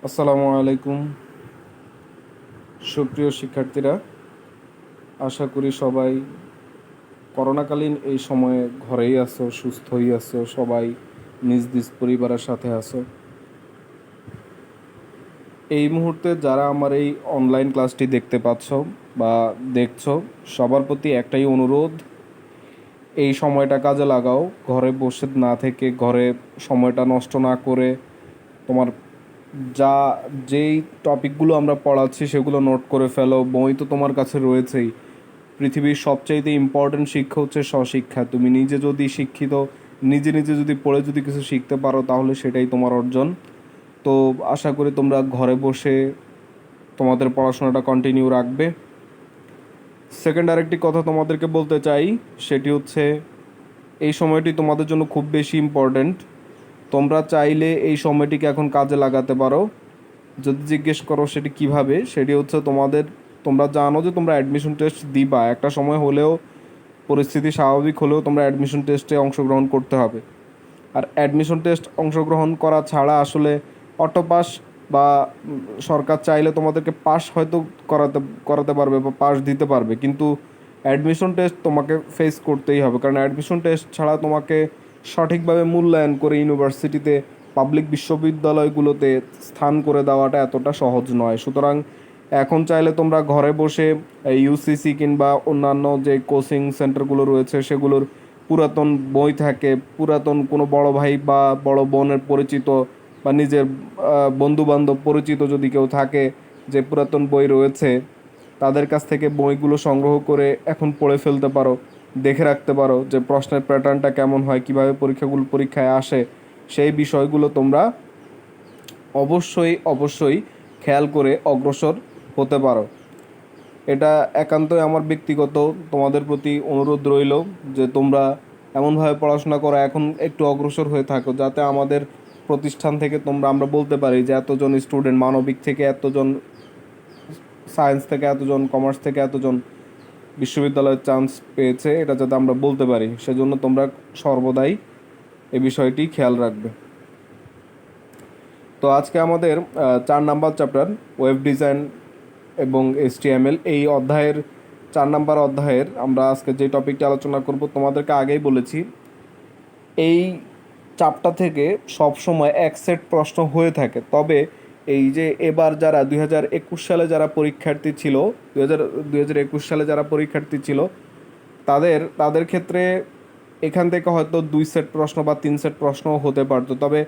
আসসালামু আলাইকুম সুপ্রিয় শিক্ষার্থীরা, আশা করি সবাই করোনাকালীন এই সময়ে ঘরেই আছো, সুস্থই আছো, সবাই নিজ নিজ পরিবারের সাথে আছো। এই মুহূর্তে যারা আমার এই অনলাইন ক্লাসটি দেখতে পাচ্ছ বা দেখছো, সবার প্রতি একটাই অনুরোধ, এই সময়টা কাজে লাগাও। ঘরে বসে না থেকে, ঘরে সময়টা নষ্ট না করে তোমার যা যেই টপিকগুলো আমরা পড়াচ্ছি সেগুলো নোট করে ফেলো। বই তো তোমার কাছে রয়েছেই। পৃথিবীর সবচাইতে ইম্পর্ট্যান্ট শিক্ষা হচ্ছে স্বশিক্ষা। তুমি নিজে যদি শিক্ষিত, নিজে নিজে যদি পড়ে যদি কিছু শিখতে পারো, তাহলে সেটাই তোমার অর্জন। তো আশা করি তোমরা ঘরে বসে তোমাদের পড়াশোনাটা কন্টিনিউ রাখবে। সেকেন্ড আরেকটি কথা তোমাদেরকে বলতে চাই, সেটি হচ্ছে এই সময়টি তোমাদের জন্য খুব বেশি ইম্পর্ট্যান্ট। তোমরা চাইলে এই সময়টিকে এখন কাজে লাগাতে পারো। যদি জিজ্ঞেস করো সেটি কিভাবে, সেটি হচ্ছে তোমরা জানো যে তোমরা অ্যাডমিশন টেস্ট দিবা, একটা সময় হলেও, পরিস্থিতি স্বাভাবিক হলেও তোমরা অ্যাডমিশন টেস্টে অংশগ্রহণ করতে হবে। আর অ্যাডমিশন টেস্ট অংশগ্রহণ করা ছাড়া আসলে অটো পাস বা সরকার চাইলে তোমাদেরকে পাস হয়তো করাতে করাতে পারবে বা পাস দিতে পারবে, কিন্তু অ্যাডমিশন টেস্ট তোমাকে ফেস করতেই হবে। কারণ অ্যাডমিশন টেস্ট ছাড়া তোমাকে সঠিকভাবে মূল্যায়ন করে ইউনিভার্সিটিতে, পাবলিক বিশ্ববিদ্যালয়গুলোতে স্থান করে দেওয়াটা এতটা সহজ নয়। সুতরাং এখন চাইলে তোমরা ঘরে বসে ইউসিসি কিংবা অন্যান্য যে কোচিং সেন্টারগুলো রয়েছে সেগুলোর পুরাতন বই থাকে, পুরাতন কোনো বড় ভাই বা বড় বোনের পরিচিত বা নিজের বন্ধুবান্ধব পরিচিত যদি কেউ থাকে যে পুরাতন বই রয়েছে, তাদের কাছ থেকে বইগুলো সংগ্রহ করে এখন পড়ে ফেলতে পারো। দেখে রাখতে পারো যে প্রশ্নের প্যাটার্নটা কেমন হয়, কীভাবে পরীক্ষায় আসে। সেই বিষয়গুলো তোমরা অবশ্যই অবশ্যই খেয়াল করে অগ্রসর হতে পারো। এটা একান্তই আমার ব্যক্তিগত তোমাদের প্রতি অনুরোধ রইল যে তোমরা এমনভাবে পড়াশোনা করো, এখন একটু অগ্রসর হয়ে থাকো, যাতে আমাদের প্রতিষ্ঠান থেকে আমরা বলতে পারি যে এতজন স্টুডেন্ট, মানবিক থেকে এতজন, সায়েন্স থেকে এতজন, কমার্স থেকে এতজন বিশ্ববিদ্যালয়ের চান্স পেয়েছে, এটা যাতে আমরা বলতে পারি। সেজন্য তোমরা সর্বদাই এই বিষয়টি খেয়াল রাখবে। তো আজকে আমাদের 4 নাম্বার চ্যাপ্টার ওয়েব ডিজাইন এবং HTML, এই অধ্যায়ের 4 নাম্বার অধ্যায়ের আমরা আজকে যে টপিকটি আলোচনা করব, তোমাদেরকে আগেই বলেছি এই চ্যাপ্টার থেকে সবসময় এক সেট প্রশ্ন হয়ে থাকে। তবে এই যে এবার যারা 2021 সালে যারা পরীক্ষার্থী ছিল, 2021 সালে যারা পরীক্ষার্থী ছিল, তাদের ক্ষেত্রে এখান থেকে হয়তো 2 সেট প্রশ্ন বা 3 সেট প্রশ্ন হতে পারতো। তবে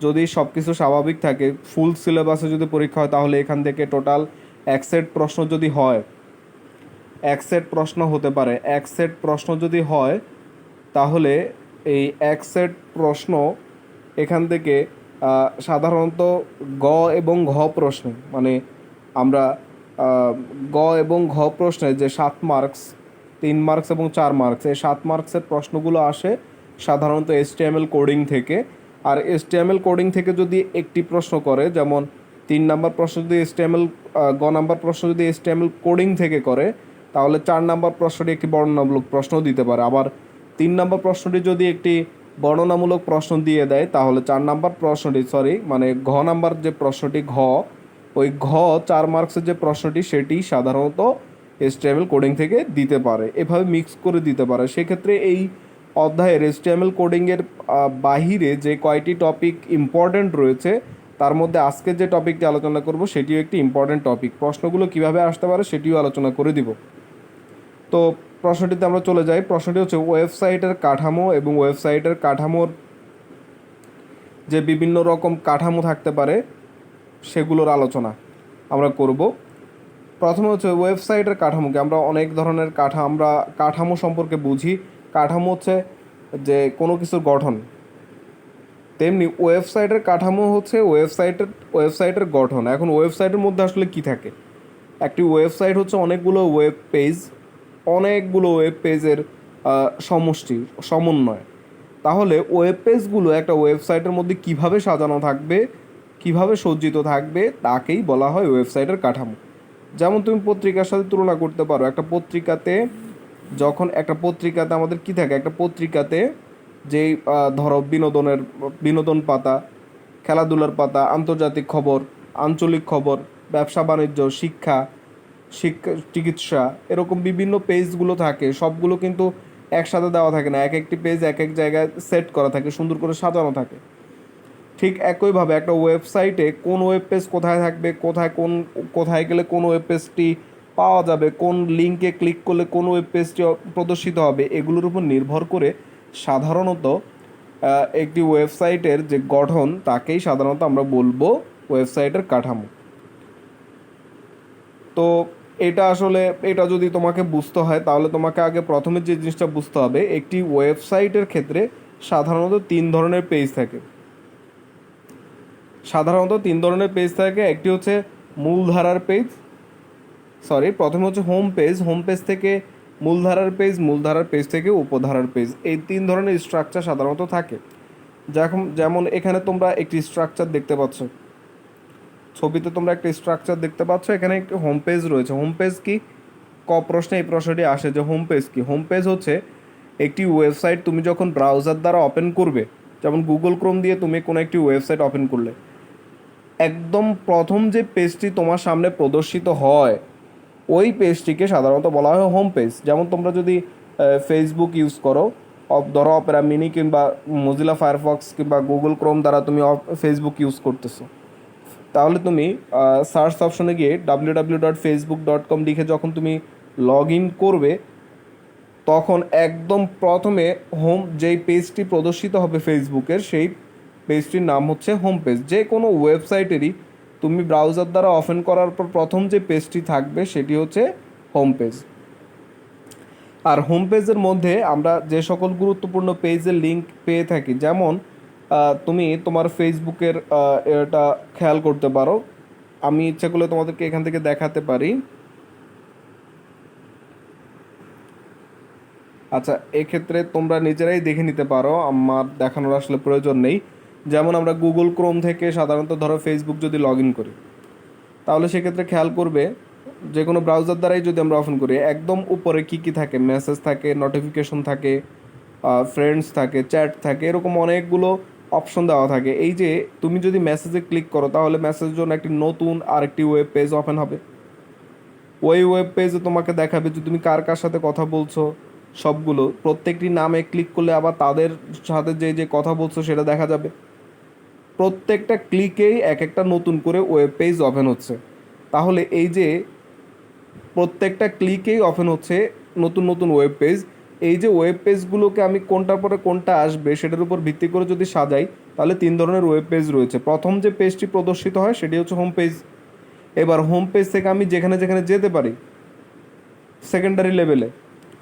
যদি সব কিছু স্বাভাবিক থাকে, ফুল সিলেবাসে যদি পরীক্ষা হয়, তাহলে এখান থেকে টোটাল এক সেট প্রশ্ন যদি হয়, এক সেট প্রশ্ন হতে পারে। এক সেট প্রশ্ন যদি হয়, তাহলে এই এক সেট প্রশ্ন এখান থেকে সাধারণত গ এবং ঘ প্রশ্নে, মানে আমরা গ এবং ঘ প্রশ্নে যে 7 মার্কস, 3 মার্কস এবং 4 মার্কস, এই 7 মার্কসের প্রশ্নগুলো আসে সাধারণত HTML কোডিং থেকে। আর HTML কোডিং থেকে যদি একটি প্রশ্ন করে, যেমন 3 নাম্বার প্রশ্ন যদি HTML, গ নাম্বার প্রশ্ন যদি HTML কোডিং থেকে করে, তাহলে 4 নাম্বার প্রশ্নটি একটি বর্ণনামূলক প্রশ্ন দিতে পারে। আবার 3 নাম্বার প্রশ্নটি যদি একটি বর্ণনামূলক প্রশ্ন দিয়ে দেয়, তাহলে 4 নাম্বার প্রশ্নটি, মানে ঘ নাম্বার যে প্রশ্নটি, ওই 4 মার্কসের যে প্রশ্নটি, সেটি সাধারণত HTML কোডিং থেকে দিতে পারে, এভাবে মিক্স করে দিতে পারে। সেক্ষেত্রে এই অধ্যায়ের HTML কোডিংয়ের বাহিরে যে কয়টি টপিক ইম্পর্ট্যান্ট রয়েছে, তার মধ্যে আজকে যে টপিকটি আলোচনা করব সেটিও একটি ইম্পর্ট্যান্ট টপিক। প্রশ্নগুলো কিভাবে আসতে পারে সেটিও আলোচনা করে দিব। তো প্রশ্নটিতে আমরা চলে যাই। প্রশ্নটি হচ্ছে ওয়েবসাইটের কাঠামো এবং ওয়েবসাইটের কাঠামোর যে বিভিন্ন রকম কাঠামো থাকতে পারে সেগুলোর আলোচনা আমরা করব। প্রথমে হচ্ছে ওয়েবসাইটের কাঠামোকে আমরা অনেক ধরনের কাঠামো সম্পর্কে বুঝি। কাঠামো হচ্ছে যে কোনো কিছুর গঠন, তেমনি ওয়েবসাইটের কাঠামো হচ্ছে ওয়েবসাইটের গঠন। এখন ওয়েবসাইটের মধ্যে আসলে কি থাকে? একটি ওয়েবসাইট হচ্ছে অনেকগুলো ওয়েব পেজের সমষ্টি, সমন্বয়। তাহলে ওয়েব পেজগুলো একটা ওয়েবসাইটের মধ্যে কিভাবে সাজানো থাকবে, কিভাবে সজ্জিত থাকবে, তাকেই বলা হয় ওয়েবসাইটের কাঠামো। যেমন তুমি পত্রিকার সাথে তুলনা করতে পারো। একটা পত্রিকাতে আমাদের কি থাকে? একটা পত্রিকাতে যেই ধরো বিনোদন পাতা, খেলাধুলার পাতা, আন্তর্জাতিক খবর, আঞ্চলিক খবর, ব্যবসা বাণিজ্য, শিক্ষা, চিকিৎসা, এরকম বিভিন্ন পেজগুলো থাকে, সবগুলো কিন্তু একসাথে দেওয়া থাকে না, এক একটি পেজ এক এক জায়গায় সেট করা থাকে, সুন্দর করে সাজানো থাকে। ঠিক একইভাবে একটা ওয়েবসাইটে কোন ওয়েব পেজ কোথায় থাকবে, কোথায় গেলে কোন ওয়েব পেজটি পাওয়া যাবে, কোন লিঙ্কে ক্লিক করলে কোন ওয়েব পেজটি প্রদর্শিত হবে, এগুলোর উপর নির্ভর করে সাধারণত একটি ওয়েবসাইটের যে গঠন তাকেই সাধারণত আমরা বলবো ওয়েবসাইটের কাঠামো। তো এটা যদি তোমাকে বুঝতে হয় তাহলে তোমাকে আগে প্রথমে যে জিনিসটা বুঝতে হবে, একটি ওয়েবসাইটের ক্ষেত্রে সাধারণত তিন ধরনের পেজ থাকে। একটি হচ্ছে মূলধারার পেজ, প্রথমে হচ্ছে হোম পেজ থেকে মূলধারার পেজ থেকে উপধারার পেজ, এই তিন ধরনের স্ট্রাকচার সাধারণত থাকে। যেমন এখানে তোমরা একটি স্ট্রাকচার দেখতে পাচ্ছ, ছবিতে তোমরা একটা স্ট্রাকচার দেখতে পাচ্ছ, এখানে একটি হোম পেজ রয়েছে। হোম পেজ কি, প্রশ্নে এই প্রশ্নটি আসে যে হোম পেজ কি। হোম পেজ হচ্ছে একটি ওয়েবসাইট তুমি যখন ব্রাউজার দ্বারা ওপেন করবে, যেমন গুগল ক্রোম দিয়ে তুমি কোনো একটি ওয়েবসাইট ওপেন করলে, একদম প্রথম যে পেজটি তোমার সামনে প্রদর্শিত হয় ওই পেজটিকে সাধারণত বলা হয় হোম পেজ। যেমন তোমরা যদি ফেসবুক ইউজ করো, ধরো অপেরা মিনি কিংবা মজিলা ফায়ারফক্স কিংবা গুগল ক্রোম দ্বারা তুমি ফেসবুক ইউজ করতেছো, তাহলে তুমি সার্চ অপশনে গিয়ে www.facebook.com লিখে যখন তুমি লগ ইন করবে, তখন একদম প্রথমে যেই পেজটি প্রদর্শিত হবে ফেসবুকের, সেই পেজটির নাম হচ্ছে হোম পেজ। যে কোনো ওয়েবসাইটেরই তুমি ব্রাউজার দ্বারা ওপেন করার পর প্রথম যে পেজটি থাকবে সেটি হচ্ছে হোম পেজ। আর হোম পেজের মধ্যে আমরা যে সকল গুরুত্বপূর্ণ পেজের লিঙ্ক পেয়ে থাকি, যেমন তুমি তোমার ফেসবুকের এটা খেয়াল করতে পারো, আমি ইচ্ছা করলে তোমাদেরকে এখান থেকে দেখাতে পারি। আচ্ছা, এক্ষেত্রে তোমরা নিজেরাই দেখে নিতে পারো, আমার দেখানোর আসলে প্রয়োজন নেই। যেমন আমরা গুগল ক্রোম থেকে সাধারণত ধরো ফেসবুক যদি লগ ইন করি, তাহলে সেক্ষেত্রে খেয়াল করবে যে কোনো ব্রাউজার দ্বারাই যদি আমরা ওপেন করি, একদম উপরে কী কী থাকে, মেসেজ থাকে, নোটিফিকেশন থাকে, ফ্রেন্ডস থাকে, চ্যাট থাকে, এরকম অনেকগুলো অপশন দেওয়া থাকে। এই যে তুমি যদি মেসেজে ক্লিক করো, তাহলে মেসেজের জন্য একটি নতুন আরেকটি ওয়েব পেজ ওপেন হবে। ওই ওয়েব পেজে তোমাকে দেখাবে যে তুমি কার কার সাথে কথা বলছো, সবগুলো প্রত্যেকটি নামে ক্লিক করলে আবার তাদের সাথে যে কথা বলছো সেটা দেখা যাবে। প্রত্যেকটা ক্লিকেই এক একটা নতুন করে ওয়েব পেজ ওপেন হচ্ছে। তাহলে এই যে প্রত্যেকটা ক্লিকেই ওপেন হচ্ছে নতুন নতুন ওয়েব পেজ, এই যে ওয়েব পেজগুলোকে আমি কোনটার পরে কোনটা আসবে সেটার উপর ভিত্তি করে যদি সাজাই, তাহলে তিন ধরনের ওয়েব পেজ রয়েছে। প্রথম যে পেজটি প্রদর্শিত হয় সেটি হচ্ছে হোম পেজ। এবার হোম পেজ থেকে আমি যেখানে যেখানে যেতে পারি সেকেন্ডারি লেভেলে,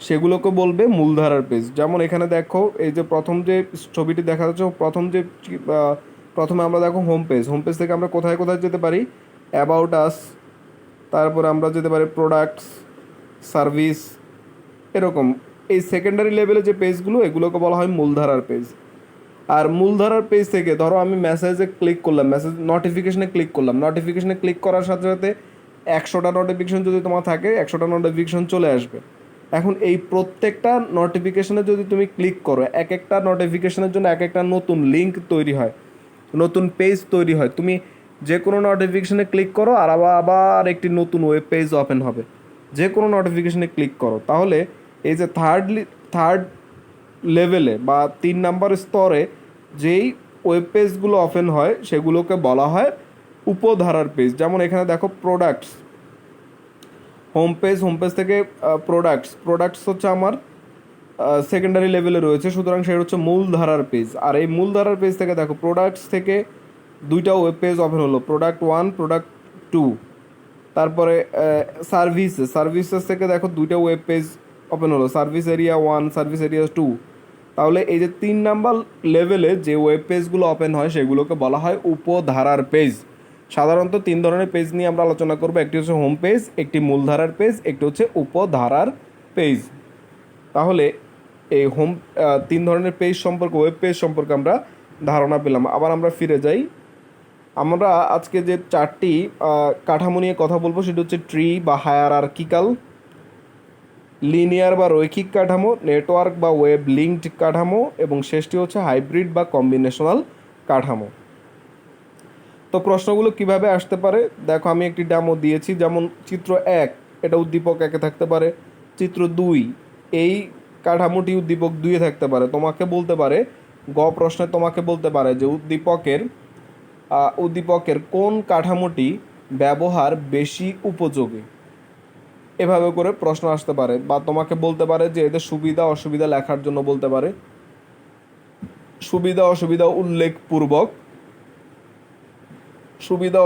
সেগুলোকে বলবে মূলধারার পেজ। যেমন এখানে দেখো, এই যে প্রথম যে ছবিটি দেখা যাচ্ছে, প্রথমে আমরা দেখো হোম পেজ থেকে আমরা কোথায় কোথায় যেতে পারি, অ্যাবাউট আস, তারপরে আমরা যেতে পারি প্রোডাক্টস, সার্ভিস, এরকম। এই সেকেন্ডারি লেভেলে যে পেজগুলো, এগুলোকে বলা হয় মূলধারার পেজ। আর মূলধারার পেজ থেকে ধরো আমি মেসেজে ক্লিক করলাম, নোটিফিকেশনে ক্লিক করার সাথে সাথে 100টা নোটিফিকেশন যদি তোমার থাকে, 100টা নোটিফিকেশন চলে আসবে। এখন এই প্রত্যেকটা নোটিফিকেশনে যদি তুমি ক্লিক করো, এক একটা নোটিফিকেশনের জন্য এক একটা নতুন লিঙ্ক তৈরি হয়, নতুন পেজ তৈরি হয়। তুমি যে কোনো নোটিফিকেশনে ক্লিক করো আর আবার একটি নতুন ওয়েব পেজ ওপেন হবে। যে কোনো নোটিফিকেশনে ক্লিক করো, তাহলে এই যে থার্ড লেভেলে বা 3 নম্বর স্তরে যেই ওয়েব পেজগুলো ওপেন হয় সেগুলোকে বলা হয় উপধারার পেজ। যেমন এখানে দেখো প্রোডাক্টস, হোম পেজ থেকে প্রোডাক্টস হচ্ছে আমার সেকেন্ডারি লেভেলে রয়েছে, সুতরাং সেটা হচ্ছে মূলধারার পেজ। আর এই মূলধারার পেজ থেকে দেখো প্রোডাক্টস থেকে দুইটা ওয়েব পেজ ওপেন হলো, প্রোডাক্ট 1, প্রোডাক্ট 2। তারপরে সার্ভিসেস থেকে দেখো দুইটা ওয়েব পেজ ওপেন হলো, সার্ভিস এরিয়া 1, সার্ভিস এরিয়া 2। তাহলে এই যে 3 নাম্বার লেভেলে যে ওয়েব পেজগুলো ওপেন হয় সেগুলোকে বলা হয় উপধারার পেজ। সাধারণত 3 ধরনের পেজ নিয়ে আমরা আলোচনা করব, একটি হচ্ছে হোম পেজ, একটি মূলধারার পেজ, একটি হচ্ছে উপধারার পেজ। তাহলে এই 3 ধরনের পেজ সম্পর্কে, ওয়েব পেজ সম্পর্কে আমরা ধারণা পেলাম। আবার আমরা ফিরে যাই, আমরা আজকে যে 4টি কাঠামো নিয়ে কথা বলবো সেটা হচ্ছে ট্রি বা হায়ারার্কিক্যাল, লিনিয়ার বা রৈখিক কাঠামো, নেটওয়ার্ক বা ওয়েব লিঙ্কড কাঠামো, এবং শেষটি হচ্ছে হাইব্রিড বা কম্বিনেশনাল কাঠামো। তো প্রশ্নগুলো কিভাবে আসতে পারে দেখো, আমি একটি ডেমো দিয়েছি। যেমন চিত্র 1, এটা উদ্দীপক 1-এ থাকতে পারে। চিত্র 2, এই কাঠামোটি উদ্দীপক 2-এ থাকতে পারে। তোমাকে বলতে পারে, প্রশ্নে তোমাকে বলতে পারে যে উদ্দীপকের কোন কাঠামোটি ব্যবহার বেশি উপযোগী। এভাবে করে প্রশ্ন আসতে পারে। বা তোমাকে বলতে পারে যে এদের সুবিধা অসুবিধা লেখার জন্য বলতে পারে, সুবিধা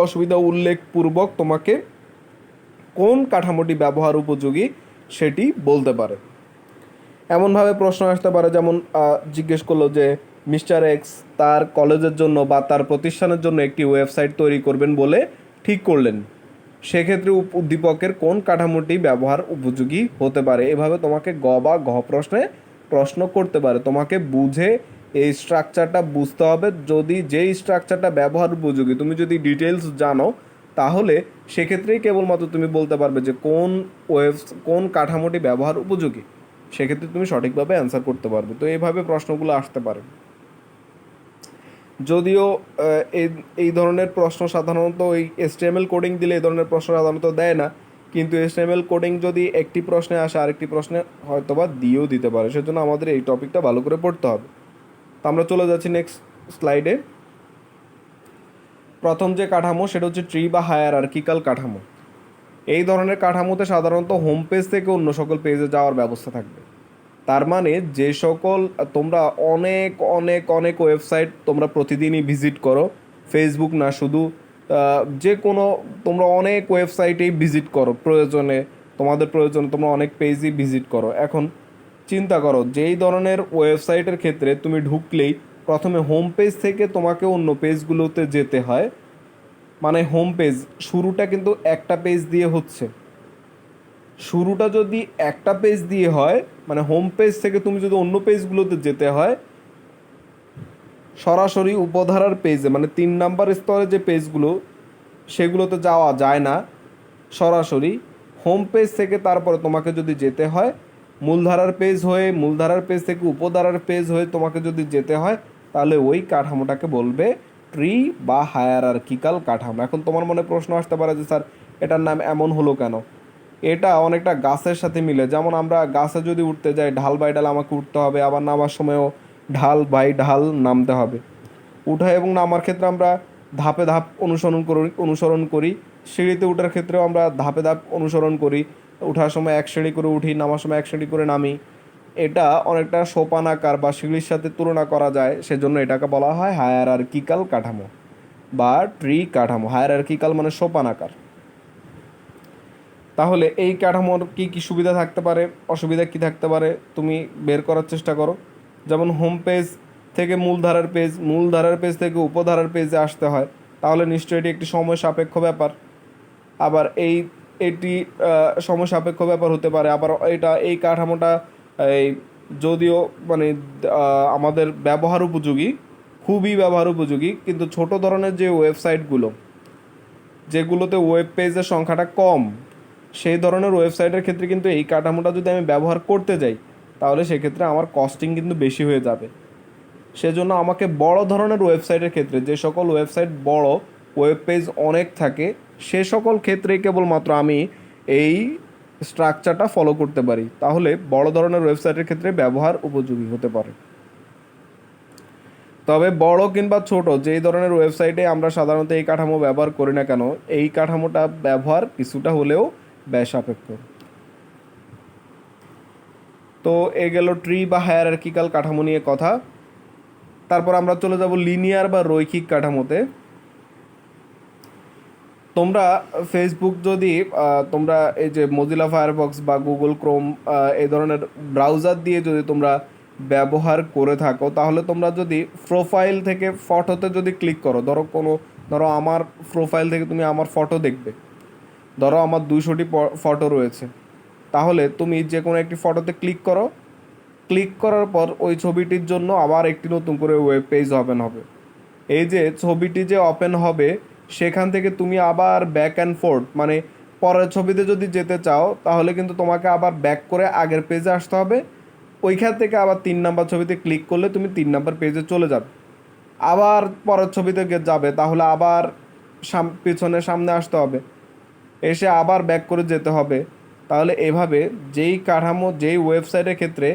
অসুবিধা উল্লেখপূর্বক তোমাকে কোন কাঠামোটি ব্যবহার উপযোগী সেটি বলতে পারে। এমনভাবে প্রশ্ন আসতে পারে, যেমন জিজ্ঞেস করলো যে মিস্টার এক্স তার কলেজের জন্য বা তার প্রতিষ্ঠানের জন্য একটি ওয়েবসাইট তৈরি করবেন বলে ঠিক করলেন। সেক্ষেত্রে উদ্দীপকের কোন কাঠামোটি ব্যবহার উপযোগী হতে পারে। এভাবে তোমাকে বা ঘ প্রশ্নে প্রশ্ন করতে পারে। তোমাকে বুঝে এই স্ট্রাকচারটা বুঝতে হবে। যদি যেই স্ট্রাকচারটা ব্যবহার উপযোগী তুমি যদি ডিটেলস জানো, তাহলে সেক্ষেত্রেই কেবলমাত্র তুমি বলতে পারবে যে কোন কাঠামোটি ব্যবহার উপযোগী। সেক্ষেত্রে তুমি সঠিকভাবে অ্যান্সার করতে পারবে। তো এইভাবে প্রশ্নগুলো আসতে পারে। যদিও এই ধরনের প্রশ্ন সাধারণত ওই HTML কোডিং দিলে এই ধরনের প্রশ্ন সাধারণত দেয় না, কিন্তু HTML কোডিং যদি একটি প্রশ্নে আসে আরেকটি প্রশ্নে হয়তোবা দিয়েও দিতে পারে। সেজন্য আমাদের এই টপিকটা ভালো করে পড়তে হবে। তো আমরা চলে যাচ্ছি নেক্সট স্লাইডে। প্রথম যে কাঠামো সেটা হচ্ছে ট্রি বা হায়ারার্কিক্যাল কাঠামো। এই ধরনের কাঠামোতে সাধারণত হোম পেজ থেকে অন্য সকল পেজে যাওয়ার ব্যবস্থা থাকবে। তার মানে যে সকল তোমরা অনেক অনেক অনেক ওয়েবসাইট তোমরা প্রতিদিনই ভিজিট করো, ফেসবুক না শুধু, যে কোনো তোমরা অনেক ওয়েবসাইটেই ভিজিট করো, তোমাদের প্রয়োজনে তোমরা অনেক পেজই ভিজিট করো। এখন চিন্তা করো, যেই ধরনের ওয়েবসাইটের ক্ষেত্রে তুমি ঢুকলেই প্রথমে হোম পেজ থেকে তোমাকে অন্য পেজগুলোতে যেতে হয়। মানে হোম পেজ শুরুটা কিন্তু একটা পেজ দিয়ে হচ্ছে। শুরুটা যদি একটা পেজ দিয়ে হয়, মানে হোম পেজ থেকে তুমি যদি অন্য পেজগুলোতে যেতে হয়, সরাসরি উপধারার পেজে মানে 3 নাম্বার স্তরে যে পেজগুলো সেগুলোতে যাওয়া যায় না। সরাসরি হোম পেজ থেকে তারপরে তোমাকে যদি যেতে হয় মূলধারার পেজ থেকে উপধারার পেজ হয়ে তোমাকে যদি যেতে হয়, তাহলে ওই কাঠামোটাকে বলবে ট্রি বা হায়ারার্কিক্যাল কাঠামো। এখন তোমার মনে প্রশ্ন আসতে পারে যে স্যার এটার নাম এমন হলো কেন? এটা অনেকটা গাছের সাথে মিলে। যেমন আমরা গাছে যদি উঠতে যাই, ঢাল বাই ঢাল আমাকে উঠতে হবে, আবার নামার সময়ও ঢাল বাই ঢাল নামতে হবে। উঠা এবং নামার ক্ষেত্রে আমরা ধাপে ধাপ অনুসরণ করি। সিঁড়িতে ওঠার ক্ষেত্রেও আমরা ধাপে ধাপ অনুসরণ করি। ওঠার সময় এক সিঁড়ি করে উঠি, নামার সময় এক সিঁড়ি করে নামি। এটা অনেকটা সোপান আকার বা সিঁড়ির সাথে তুলনা করা যায়। সেজন্য এটাকে বলা হয় হায়ারার্কিক্যাল কাঠামো বা ট্রি কাঠামো। হায়ারার্কিক্যাল মানে সোপান আকার। তাহলে এই কাঠামোর কী কী সুবিধা থাকতে পারে, অসুবিধা কী থাকতে পারে তুমি বের করার চেষ্টা করো। যেমন হোম পেজ থেকে মূলধারার পেজ থেকে উপধারার পেজে আসতে হয়, তাহলে নিশ্চয়ই এটি একটি সময় সাপেক্ষ ব্যাপার। আবার এটি সময় সাপেক্ষ ব্যাপার হতে পারে। আবার এই কাঠামোটা যদিও মানে আমাদের ব্যবহার উপযোগী, খুবই ব্যবহার উপযোগী, কিন্তু ছোট ধরনের যে ওয়েবসাইটগুলো যেগুলোতে ওয়েব পেজের সংখ্যাটা কম, সেই ধরনের ওয়েবসাইটের ক্ষেত্রে কিন্তু এই কাঠামোটা যদি আমি ব্যবহার করতে যাই, তাহলে সেক্ষেত্রে আমার কস্টিং কিন্তু বেশি হয়ে যাবে। সেজন্য আমাকে বড় ধরনের ওয়েবসাইটের ক্ষেত্রে, যে সকল ওয়েবসাইট বড়, ওয়েব পেজ অনেক থাকে, সে সকল ক্ষেত্রেই কেবলমাত্র আমি এই স্ট্রাকচারটা ফলো করতে পারি। তাহলে বড় ধরনের ওয়েবসাইটের ক্ষেত্রে ব্যবহার উপযোগী হতে পারে। তবে বড় কিংবা ছোট যেই ধরনের ওয়েবসাইটে আমরা সাধারণত এই কাঠামো ব্যবহার করি না কেন, এই কাঠামোটা ব্যবহার কিছুটা হলেও ব্যয় সাপেক্ষ। তো এ গেল ট্রি বা হায়ারার্কিক্যাল কাঠামো নিয়ে কথা। তারপর আমরা চলে যাব লিনিয়ার বা রৈখিক কাঠামোতে। তোমরা ফেসবুক যদি তোমরা এই যে মজিলা ফায়ারফক্স বা গুগল ক্রোম এই ধরনের ব্রাউজার দিয়ে যদি তোমরা ব্যবহার করে থাকো, তাহলে তোমরা যদি প্রোফাইল থেকে ফটোতে যদি ক্লিক করো, ধরো আমার প্রোফাইল থেকে তুমি আমার ফটো দেখবে, ধরো আমার 200টি ফটো রয়েছে, তাহলে তুমি যে কোনো একটি ফটোতে ক্লিক করো। ক্লিক করার পর ওই ছবিটির জন্য আবার একটি নতুন করে ওয়েব পেজ ওপেন হবে। এই যে ছবিটি যে ওপেন হবে, সেখান থেকে তুমি আবার ব্যাক অ্যান্ড ফোর্থ মানে পরের ছবিতে যদি যেতে চাও, তাহলে কিন্তু তোমাকে আবার ব্যাক করে আগের পেজে আসতে হবে। ওইখান থেকে আবার 3 নাম্বার ছবিতে ক্লিক করলে তুমি 3 নাম্বার পেজে চলে যাবে। আবার পরের ছবিতে যাবে, তাহলে আবার পেছনে সামনে আসতে হবে, এসে আবার ব্যাক করে যেতে হবে। তাহলে এভাবে যেই কাঠামো যেই ওয়েবসাইটের ক্ষেত্রে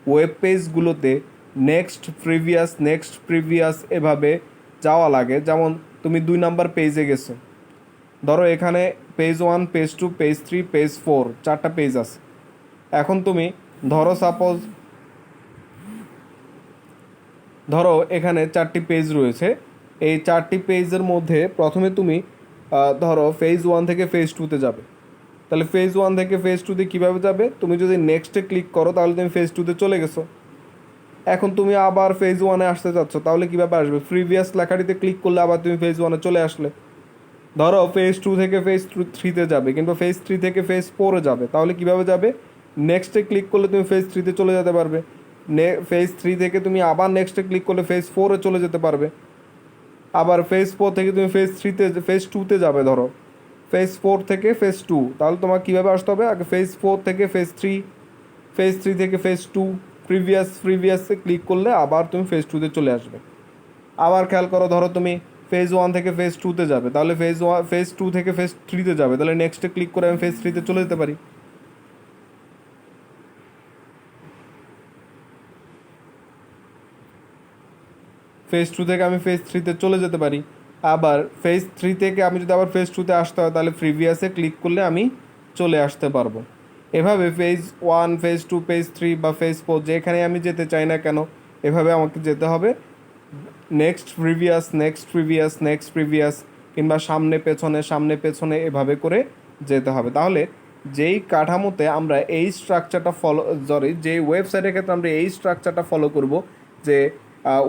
ওয়েব পেজগুলোতে নেক্সট প্রিভিয়াস এভাবে যাওয়া লাগে। যেমন তুমি 2 নাম্বার পেজে গেছো, ধরো এখানে পেজ 1, পেজ 2, পেজ 3, পেজ 4 4টা পেজ আছে। এখন তুমি ধরো এখানে 4টি পেজ রয়েছে। এই 4টি পেজের মধ্যে প্রথমে তুমি ধরো ফেজ 1 থেকে ফেজ 2-তে যাবে। তাহলে ফেজ 1 থেকে ফেজ 2-তে কীভাবে যাবে? তুমি যদি নেক্সটে ক্লিক করো তাহলে তুমি ফেজ 2-তে চলে গেছো। এখন তুমি আবার ফেজ 1-এ আসতে চাচ্ছ, তাহলে কীভাবে আসবে? প্রিভিয়াস লেখাটিতে ক্লিক করলে আবার তুমি ফেজ 1-এ চলে আসলে। ধরো ফেজ 2 থেকে ফেজ 3-তে যাবে, কিংবা ফেজ 3 থেকে ফেজ 4-এ যাবে, তাহলে কীভাবে যাবে? নেক্সটে ক্লিক করলে তুমি ফেজ 3-তে চলে যেতে পারবে। ফেজ 3 থেকে তুমি আবার নেক্সটে ক্লিক করলে ফেজ 4-এ চলে যেতে পারবে। আবার ফেজ 4 থেকে তুমি ফেজ 2-তে যাবে, ধরো ফেজ 4 থেকে ফেজ 2, তাহলে তোমার কীভাবে আসতে হবে? আগে ফেজ 4 থেকে ফেজ 3, ফেজ 3 থেকে ফেজ 2, প্রিভিয়াসে ক্লিক করলে আবার তুমি ফেজ 2-তে চলে আসবে। আবার খেয়াল করো, ধরো তুমি ফেজ 1 থেকে ফেজ 2-তে যাবে, তাহলে ফেজ 2 থেকে ফেজ 3-তে যাবে, তাহলে নেক্সটে ক্লিক করে আমি ফেজ 3-তে চলে যেতে পারি। ফেজ 2 থেকে আমি ফেজ 3-তে চলে যেতে পারি। আবার ফেজ 3 থেকে আমি যদি আবার ফেজ 2-তে আসতে হয়, তাহলে প্রিভিয়াসে ক্লিক করলে আমি চলে আসতে পারবো। এভাবে ফেজ 1, ফেজ 2, ফেজ 3 বা ফেজ 4 যেখানে আমি যেতে চাই না কেন, এভাবে আমাকে যেতে হবে। নেক্সট প্রিভিয়াস কিংবা সামনে পেছনে এভাবে করে যেতে হবে। তাহলে যেই কাঠামোতে আমরা এই স্ট্রাকচারটা যেই ওয়েবসাইটের ক্ষেত্রে আমরা এই স্ট্রাকচারটা ফলো করব, যে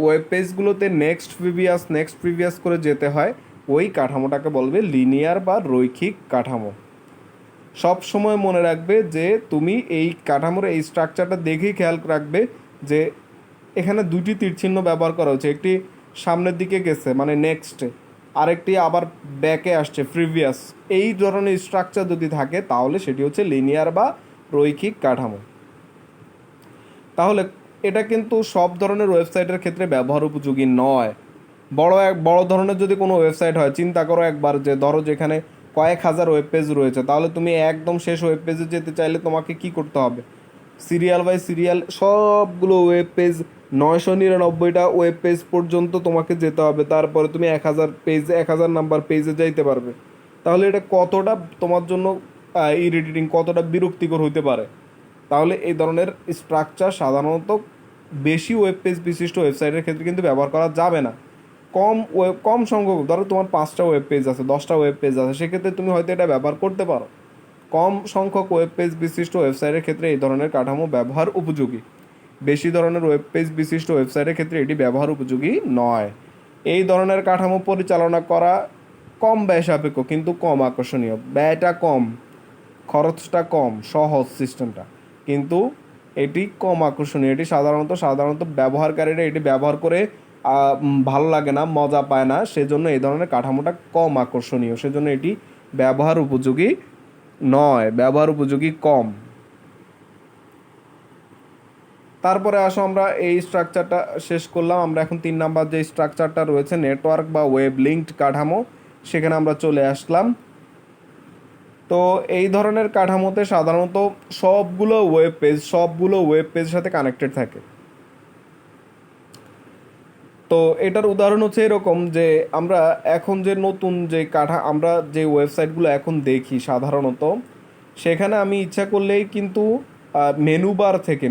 ওয়েব পেজগুলোতে নেক্সট প্রিভিয়াস করে যেতে হয়, ওই কাঠামোটাকে বলবে লিনিয়ার বা রৈখিক কাঠামো। সব সময় মনে রাখবে যে তুমি এই কাঠামোর এই স্ট্রাকচারটা দেখেই খেয়াল রাখবে যে এখানে 2টি তীরচিহ্ন ব্যবহার করা হচ্ছে। একটি সামনের দিকে গেছে মানে নেক্সটে, আরেকটি আবার ব্যাকে আসছে প্রিভিয়াস। এই ধরনের স্ট্রাকচার যদি থাকে তাহলে সেটি হচ্ছে লিনিয়ার বা রৈখিক কাঠামো। তাহলে এটা কিন্তু সব ধরনের ওয়েবসাইটের ক্ষেত্রে ব্যবহার উপযোগী নয়। বড় ধরনের যদি কোনো ওয়েবসাইট হয়, চিন্তা করো একবার যে ধরো যেখানে কয়েক হাজার ওয়েব পেজ রয়েছে, তাহলে তুমি একদম শেষ ওয়েব পেজে যেতে চাইলে তোমাকে কি করতে হবে? সিরিয়াল বাই সিরিয়াল সবগুলো ওয়েব পেজ 999টা ওয়েব পেজ পর্যন্ত তোমাকে যেতে হবে, তারপরে তুমি 1000 নাম্বার পেজে যাইতে পারবে। তাহলে এটা কতটা তোমার জন্য ইরিটেটিং, কতটা বিরক্তিকর হইতে পারে। তাহলে এই ধরনের স্ট্রাকচার সাধারণত বেশি ওয়েব পেজ বিশিষ্ট ওয়েবসাইটের ক্ষেত্রে কিন্তু ব্যবহার করা যাবে না। কম সংখ্যক, ধরো তোমার 5টা ওয়েব পেজ আছে, 10টা ওয়েব পেজ আছে, সেক্ষেত্রে তুমি হয়তো এটা ব্যবহার করতে পারো। কম সংখ্যক ওয়েব পেজ বিশিষ্ট ওয়েবসাইটের ক্ষেত্রে এই ধরনের কাঠামো ব্যবহার উপযোগী। বেশি ধরনের ওয়েব পেজ বিশিষ্ট ওয়েবসাইটের ক্ষেত্রে এটি ব্যবহার উপযোগী নয়। এই ধরনের কাঠামো পরিচালনা করা কম ব্যয় সাপেক্ষ কিন্তু কম আকর্ষণীয়। ব্যয়টা কম, খরচটা কম, সহজ সিস্টেমটা, কিন্তু এটি কম আকর্ষণীয়। এটি সাধারণত ব্যবহারকারীরা এটি ব্যবহার করে ভালো লাগে না, মজা পায় না, সেজন্য এই ধরনের কাঠামোটা কম আকর্ষণীয়, সেজন্য এটি ব্যবহার উপযোগী নয়, ব্যবহার উপযোগী কম। তারপরে আসো আমরা এই স্ট্রাকচারটা শেষ করলাম। আমরা এখন 3 নাম্বার যে স্ট্রাকচারটা রয়েছে নেটওয়ার্ক বা ওয়েব লিঙ্কড কাঠামো, সেখানে আমরা চলে আসলাম। তো এই ধরনের কাঠামোতে সাধারণত সবগুলো ওয়েব পেজের সাথে কানেক্টেড থাকে। তো এটার উদাহরণ হচ্ছে এরকম যে আমরা এখন যে নতুন যে আমরা যে ওয়েবসাইটগুলো এখন দেখি সাধারণত, সেখানে আমি ইচ্ছা করলেই কিন্তু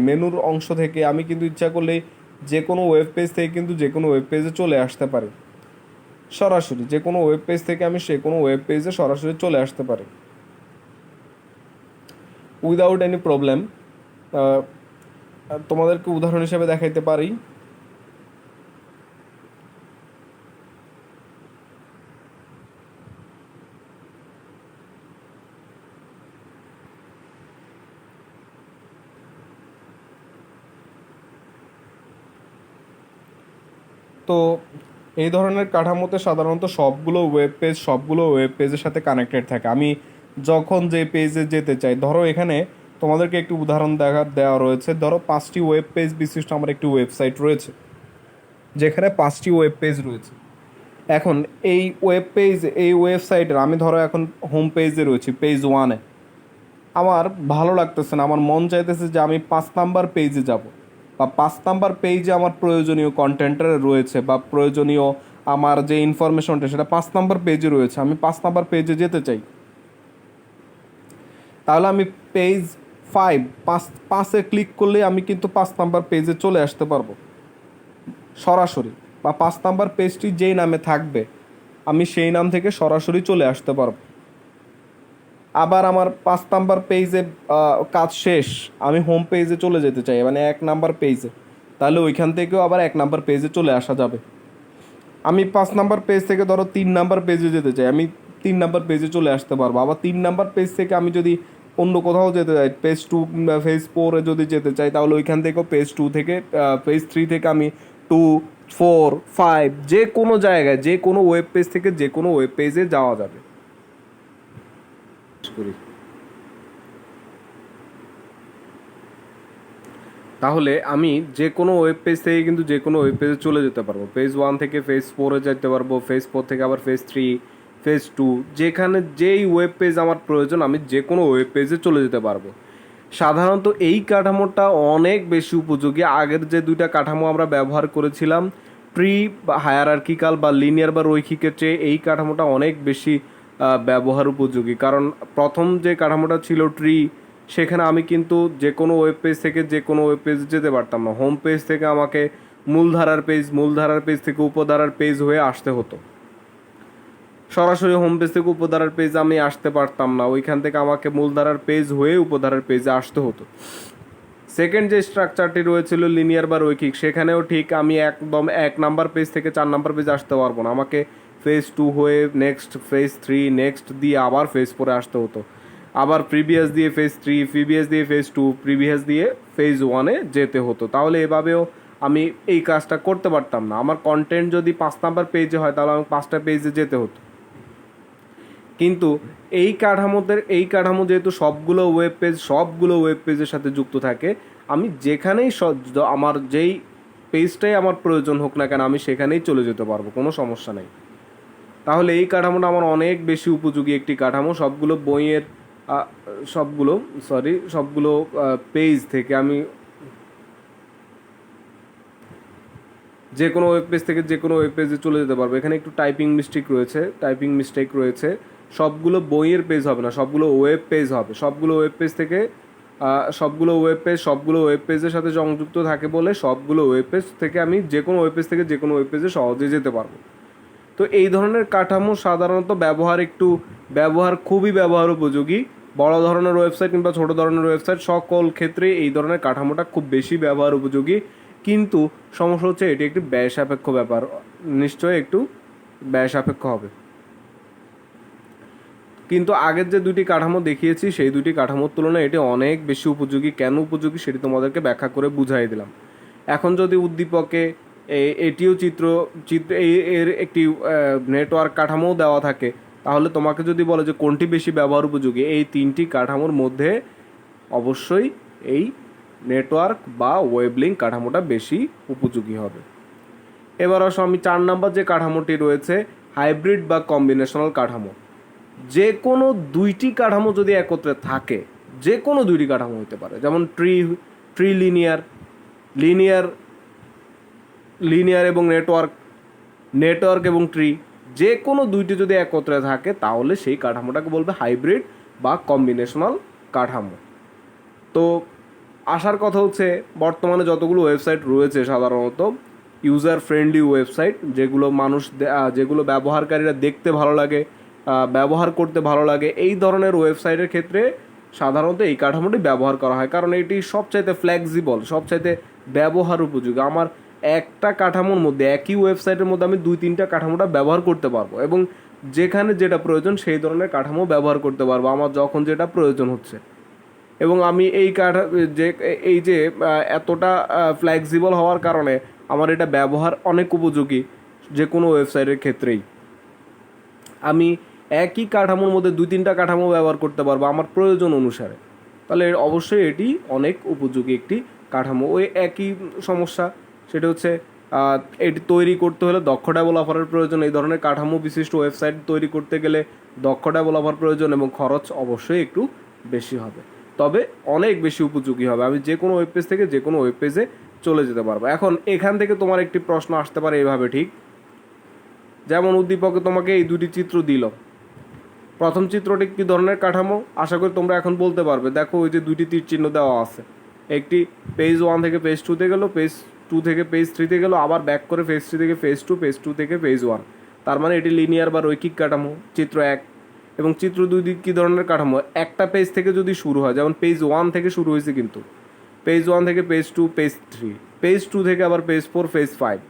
মেনুর অংশ থেকে আমি কিন্তু ইচ্ছা করলেই যে কোনো ওয়েব পেজ থেকে কিন্তু যে কোনো ওয়েব পেজে চলে আসতে পারি। সরাসরি যে কোনো ওয়েব পেজ থেকে আমি সে কোনো ওয়েব পেজে সরাসরি চলে আসতে পারি উইদাউট এনি প্রবলেম। তোমাদেরকে উদাহরণ হিসেবে দেখাইতে পারি। তো এই ধরনের কাঠামোতে সাধারণত সবগুলো ওয়েব পেজের সাথে কানেক্টেড থাকে। আমি যখন যে পেজে যেতে চাই, ধরো এখানে তোমাদেরকে একটি উদাহরণ দেওয়া রয়েছে। ধরো 5টি ওয়েব পেজ বিশিষ্ট আমার একটি ওয়েবসাইট রয়েছে, যেখানে 5টি ওয়েব পেজ রয়েছে। এখন এই ওয়েবসাইটের আমি ধরো এখন হোম পেজে রয়েছি, পেজ 1-এ। আমার ভালো লাগতেছে না, আমার মন চাইতেছে যে আমি 5 নাম্বার পেজে যাব, বা 5 নাম্বার পেজে আমার প্রয়োজনীয় কন্টেন্টটা রয়েছে, বা প্রয়োজনীয় আমার যে ইনফরমেশনটা সেটা 5 নাম্বার পেজে রয়েছে, আমি 5 নাম্বার পেজে যেতে চাই। তাহলে আমি পেজ 5 ক্লিক করলে আমি কিন্তু 5 নাম্বার পেজে চলে আসতে পারবো সরাসরি, বা 5 নাম্বার পেজটি যেই নামে থাকবে আমি সেই নাম থেকে সরাসরি চলে আসতে পারবো। আবার আমার 5 নাম্বার পেজে কাজ শেষ, আমি হোম পেজে চলে যেতে চাই, মানে 1 নাম্বার পেজে, তাহলে ওইখান থেকেও আবার 1 নাম্বার পেজে চলে আসা যাবে। আমি 5 নাম্বার পেজ থেকে ধরো 3 নাম্বার পেজে যেতে চাই, আমি 3 নাম্বার পেজে চলে আসতে পারবো। আবার 3 নাম্বার পেজ থেকে আমি যদি অন্য কোথাও যেতে চাই, পেজ 2 পেজ 4-এ যদি যেতে চাই, তাহলে ওইখান থেকেও পেজ 2 থেকে পেজ 3 থেকে আমি 2, 4, 5 যে কোনো জায়গায়, যে কোনো ওয়েব পেজ থেকে যে কোনো ওয়েব পেজে যাওয়া যাবে। তাহলে আমি যে কোনো ওয়েব পেজ থেকে কিন্তু যে কোনো ওয়েব পেজে চলে যেতে পারবো। পেজ 1 থেকে পেজ 4-এ যেতে পারবো, পেজ 4 থেকে আবার পেজ 3, পেজ 2, যেখানে যেই ওয়েব পেজ আমার প্রয়োজন আমি যে কোনো ওয়েব পেজে চলে যেতে পারবো। সাধারণত এই কাঠামোটা অনেক বেশি উপযোগী। আগের যে 2টা কাঠামো আমরা ব্যবহার করেছিলাম, ট্রি বা হায়ারার্কিক্যাল বা লিনিয়ার বা রৈখিকের চেয়ে এই কাঠামোটা অনেক বেশি ব্যবহার উপযোগী। কারণ প্রথম যে কাঠামোটা ছিল ট্রি, সেখানে আমি কিন্তু যে কোনো ওয়েব পেজ থেকে যে কোনো ওয়েব পেজে যেতে পারতাম না। হোম পেজ থেকে আমাকে মূলধারার পেজ থেকে উপধারার পেজ হয়ে আসতে হতো। সরাসরি হোম পেজ থেকে উপধারার পেজ আমি আসতে পারতাম না, ওইখান থেকে আমাকে মূলধারার পেজ হয়ে উপধারার পেজে আসতে হতো। সেকেন্ড যে স্ট্রাকচারটি রয়েছিল লিনিয়ার বা রৈখিক, সেখানেও ঠিক আমি একদম 1 নাম্বার পেজ থেকে 4 নাম্বার পেজে আসতে পারবো না, আমাকে ফেজ 2 হয়ে নেক্সট ফেজ 3 নেক্সট দিয়ে আবার ফেজ 4-এ আসতে হতো, আবার প্রিভিয়াস দিয়ে ফেজ 3, প্রিভিয়াস দিয়ে ফেজ 2, প্রিভিয়াস দিয়ে ফেজ 1-এ যেতে হতো। তাহলে এভাবেও আমি এই কাজটা করতে পারতাম না। আমার কন্টেন্ট যদি 5 নাম্বার পেজে হয় তাহলে আমাকে 5টা পেজে যেতে হতো। কিন্তু এই কাঠামো যেহেতু সবগুলো ওয়েব পেজের সাথে যুক্ত থাকে, আমি যেখানেই আমার যেই পেজটাই আমার প্রয়োজন হোক না কেন আমি সেখানেই চলে যেতে পারবো, কোনো সমস্যা নেই। তাহলে এই কাঠামোটা আমার অনেক বেশি উপযোগী একটি কাঠামো। সবগুলো পেজ থেকে আমি যে কোনো ওয়েব পেজ থেকে যে কোনো ওয়েব পেজে চলে যেতে পারবো। এখানে একটু টাইপিং মিস্টেক রয়েছে। সবগুলো বইয়ের পেজ হবে না, সবগুলো ওয়েব পেজ হবে। সবগুলো ওয়েব পেজের সাথে সংযুক্ত থাকে বলে সবগুলো ওয়েব পেজ থেকে আমি যে কোনো ওয়েব পেজ থেকে যে কোনো ওয়েব পেজে সহজে যেতে পারবো। তো এই ধরনের কাঠামো সাধারণত খুবই ব্যবহার উপযোগী। বড় ধরনের ওয়েবসাইট কিংবা ছোট ধরনের ওয়েবসাইট সকল ক্ষেত্রে এই ধরনের কাঠামোটা খুব বেশি ব্যবহার উপযোগী। কিন্তু সমস্যা হচ্ছে এটি একটি ব্যয় সাপেক্ষ ব্যাপার, নিশ্চয়ই একটু ব্যয় সাপেক্ষ হবে। কিন্তু আগের যে 2টি কাঠামো দেখিয়েছি সেই 2টি কাঠামোর তুলনায় এটি অনেক বেশি উপযোগী। কেন উপযোগী সেটি তোমাদেরকে ব্যাখ্যা করে বুঝাই দিলাম। এখন যদি উদ্দীপকে এটিও এর একটি নেটওয়ার্ক কাঠামোও দেওয়া থাকে, তাহলে তোমাকে যদি বলে যে কোনটি বেশি ব্যবহার উপযোগী, এই 3টি কাঠামোর মধ্যে অবশ্যই এই নেটওয়ার্ক বা ওয়েব লিঙ্ক কাঠামোটা বেশি উপযোগী হবে। এবার আসো আমি 4 নাম্বার যে কাঠামোটি রয়েছে, হাইব্রিড বা কম্বিনেশনাল কাঠামো। যে কোনো 2টি কাঠামো যদি একত্রে থাকে, যে কোনো 2টি কাঠামো হতে পারে, যেমন ট্রি লিনিয়ার এবং নেটওয়ার্ক এবং ট্রি, যে কোনো 2টি যদি একত্রে থাকে তাহলে সেই কাঠামোটাকে বলবে হাইব্রিড বা কম্বিনেশনাল কাঠামো। তো আসার কথা হচ্ছে, বর্তমানে যতগুলো ওয়েবসাইট রয়েছে সাধারণত ইউজার ফ্রেন্ডলি ওয়েবসাইট, যেগুলো ব্যবহারকারীরা দেখতে ভালো লাগে, ব্যবহার করতে ভালো লাগে, এই ধরনের ওয়েবসাইটের ক্ষেত্রে সাধারণত এই কাঠামোটি ব্যবহার করা হয়। কারণ এটি সবচাইতে ফ্লেক্সিবল, সবচাইতে ব্যবহার উপযোগী। আমার একটা কাঠামোর মধ্যে, একই ওয়েবসাইটের মধ্যে আমি 2-3টা কাঠামোটা ব্যবহার করতে পারবো, এবং যেখানে যেটা প্রয়োজন সেই ধরনের কাঠামো ব্যবহার করতে পারবো আমার যখন যেটা প্রয়োজন হচ্ছে। এবং আমি এই যে এতটা ফ্লেক্সিবল হওয়ার কারণে আমার এটা ব্যবহার অনেক উপযোগী। যে কোনো ওয়েবসাইটের ক্ষেত্রেই আমি একই কাঠামোর মধ্যে 2-3টা কাঠামো ব্যবহার করতে পারবো আমার প্রয়োজন অনুসারে। তাহলে অবশ্যই এটি অনেক উপযোগী একটি কাঠামো। ওই একই সমস্যা, সেটা হচ্ছে এটি তৈরি করতে হলে দক্ষ ডেভেলপারের প্রয়োজন। এই ধরনের কাঠামো বিশিষ্ট ওয়েবসাইট তৈরি করতে গেলে দক্ষ ডেভেলপার প্রয়োজন এবং খরচ অবশ্যই একটু বেশি হবে, তবে অনেক বেশি উপযোগী হবে। আমি যে কোনো ওয়েব পেজ থেকে যে কোনো ওয়েব পেজে চলে যেতে পারবো। এখন এখান থেকে তোমার একটি প্রশ্ন আসতে পারে এভাবে, ঠিক যেমন উদ্দীপকে তোমাকে এই দুটি চিত্র দিল। প্রথম চিত্রটি কী ধরনের কাঠামো আশা করি তোমরা এখন বলতে পারবে। দেখো ওই যে দুটি তীর চিহ্ন দেওয়া আছে, একটি পেজ 1 থেকে পেজ 2-তে গেল, পেজ 2 থেকে পেজ 3-তে গেল, আবার ব্যাক করে পেজ 3 থেকে পেজ 2, পেজ 2 থেকে পেজ 1। তার মানে এটি লিনিয়ার বা রৈখিক কাঠামো চিত্র 1। এবং চিত্র 2 দিক কী ধরনের কাঠামো, একটা পেজ থেকে যদি শুরু হয়, যেমন পেজ 1 থেকে শুরু হয়েছে, কিন্তু পেজ 1 থেকে পেজ 2, পেজ 3, পেজ 2 থেকে আবার পেজ 4, পেজ 5,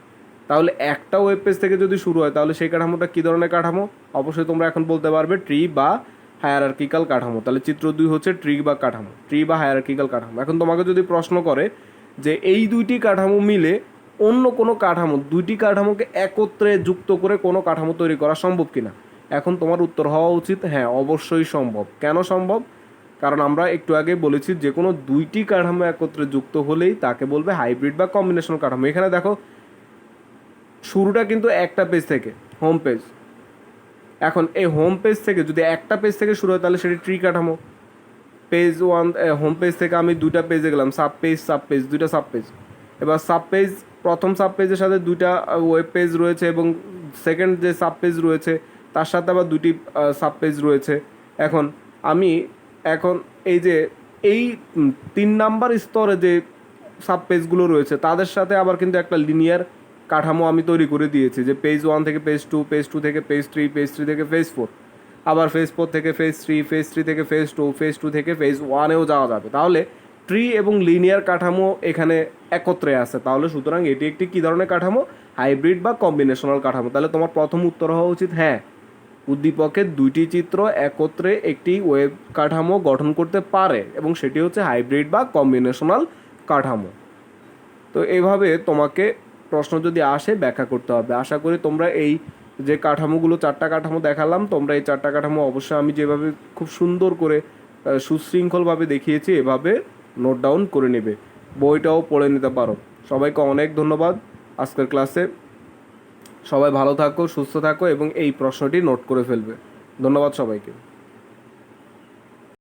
তাহলে একটা ওয়েব পেজ থেকে যদি শুরু হয় তাহলে সেই কাঠামোটা কী ধরনের কাঠামো? অবশ্যই তোমরা এখন বলতে পারবে ট্রি বা হায়ারার্কিক্যাল কাঠামো। তাহলে চিত্র 2 হচ্ছে ট্রি বা কাঠামো, ট্রি বা হায়ারার্কিক্যাল কাঠামো। এখন তোমাকে যদি প্রশ্ন করে যে এই দুইটি কাঠামো মিলে অন্য কোনো কাঠামো, দুইটি কাঠামোকে একত্রে যুক্ত করে কোনো কাঠামো তৈরি করা সম্ভব কিনা, এখন তোমার উত্তর হওয়া উচিত হ্যাঁ, অবশ্যই সম্ভব। কেন সম্ভব? কারণ আমরা একটু আগে বলেছি যে কোনো দুইটি কাঠামো একত্রে যুক্ত হলেই তাকে বলবে হাইব্রিড বা কম্বিনেশন কাঠামো। এখানে দেখো শুরুটা কিন্তু একটা পেজ থেকে, হোম পেজ। এখন এই হোম পেজ থেকে যদি একটা পেজ থেকে শুরু হয় তাহলে সেটি ট্রি কাঠামো। পেজ 1 হোম পেজ থেকে আমি দুইটা পেজে গেলাম, সাব পেজ, দুইটা সাব পেজ। এবার সাব পেজ, প্রথম সাব পেজের সাথে দুইটা ওয়েব পেজ রয়েছে এবং সেকেন্ড যে সাব পেজ রয়েছে তার সাথে আবার দুটি সাব পেজ রয়েছে। এখন আমি এই যে এই 3 নাম্বার স্তরে যে সাব পেজগুলো রয়েছে তাদের সাথে আবার কিন্তু একটা লিনিয়ার কাঠামো আমি তৈরি করে দিয়েছি, যে পেজ 1 থেকে পেজ 2, পেজ 2 থেকে পেজ 3, পেজ 3 থেকে পেজ 4, আবার পেজ 4 থেকে পেজ 3, পেজ 3 থেকে পেজ 2, পেজ 2 থেকে পেজ 1-এও যাওয়া যাবে। তাহলে ট্রি এবং লিনিয়ার কাঠামো এখানে একত্রে আছে। তাহলে সুতরাং এটি একটি কী ধরনের কাঠামো? হাইব্রিড বা কম্বিনেশনাল কাঠামো। তাহলে তোমার প্রথম উত্তর হওয়া উচিত হ্যাঁ, উদ্দীপকের দুইটি চিত্র একত্রে একটি ওয়েব কাঠামো গঠন করতে পারে এবং সেটি হচ্ছে হাইব্রিড বা কম্বিনেশনাল কাঠামো। তো এইভাবে তোমাকে প্রশ্ন যদি আসে ব্যাখ্যা করতে হবে। আশা করি তোমরা এই যে কাঠামোগুলো 4টা কাঠামো দেখালাম, তোমরা এই 4টা কাঠামো অবশ্যই আমি যেভাবে খুব সুন্দর করে সুশৃঙ্খলভাবে দেখিয়েছি এভাবে নোট ডাউন করে নেবে, বইটাও পড়ে নিতে পারো। সবাইকে অনেক ধন্যবাদ আজকের ক্লাসে। সবাই ভালো থাকো, সুস্থ থাকো এবং এই প্রশ্নটি নোট করে ফেলবে। ধন্যবাদ সবাইকে।